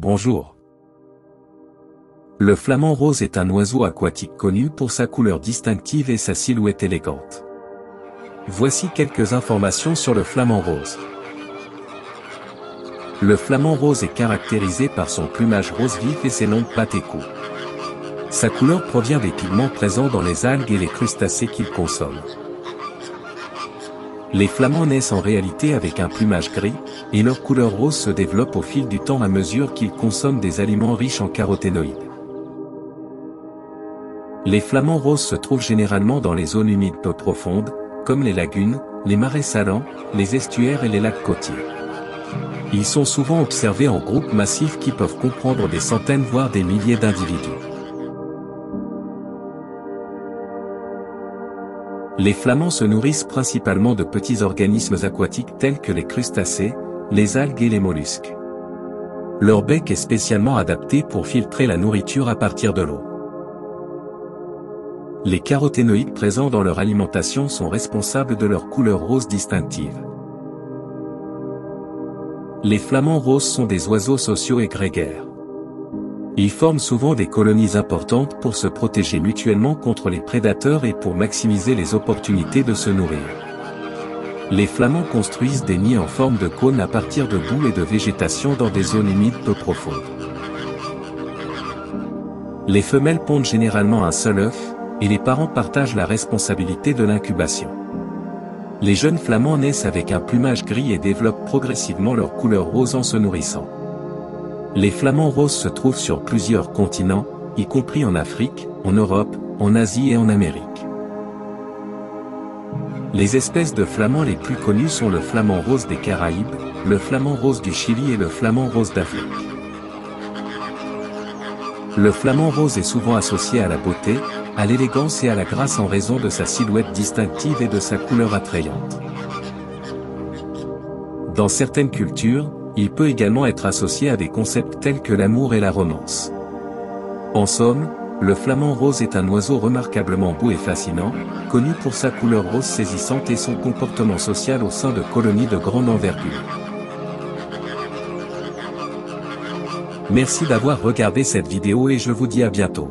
Bonjour. Le flamant rose est un oiseau aquatique connu pour sa couleur distinctive et sa silhouette élégante. Voici quelques informations sur le flamant rose. Le flamant rose est caractérisé par son plumage rose vif et ses longues pattes et cou. Sa couleur provient des pigments présents dans les algues et les crustacés qu'il consomme. Les flamands naissent en réalité avec un plumage gris, et leur couleur rose se développe au fil du temps à mesure qu'ils consomment des aliments riches en caroténoïdes. Les flamants roses se trouvent généralement dans les zones humides peu profondes, comme les lagunes, les marais salants, les estuaires et les lacs côtiers. Ils sont souvent observés en groupes massifs qui peuvent comprendre des centaines voire des milliers d'individus. Les flamands se nourrissent principalement de petits organismes aquatiques tels que les crustacés, les algues et les mollusques. Leur bec est spécialement adapté pour filtrer la nourriture à partir de l'eau. Les caroténoïdes présents dans leur alimentation sont responsables de leur couleur rose distinctive. Les flamands roses sont des oiseaux sociaux et grégaires. Ils forment souvent des colonies importantes pour se protéger mutuellement contre les prédateurs et pour maximiser les opportunités de se nourrir. Les flamands construisent des nids en forme de cône à partir de boue et de végétation dans des zones humides peu profondes. Les femelles pondent généralement un seul œuf, et les parents partagent la responsabilité de l'incubation. Les jeunes flamands naissent avec un plumage gris et développent progressivement leur couleur rose en se nourrissant. Les flamands roses se trouvent sur plusieurs continents, y compris en Afrique, en Europe, en Asie et en Amérique. Les espèces de flamands les plus connues sont le flamant rose des Caraïbes, le flamant rose du Chili et le flamant rose d'Afrique. Le flamant rose est souvent associé à la beauté, à l'élégance et à la grâce en raison de sa silhouette distinctive et de sa couleur attrayante. Dans certaines cultures, il peut également être associé à des concepts tels que l'amour et la romance. En somme, le flamant rose est un oiseau remarquablement beau et fascinant, connu pour sa couleur rose saisissante et son comportement social au sein de colonies de grande envergure. Merci d'avoir regardé cette vidéo et je vous dis à bientôt.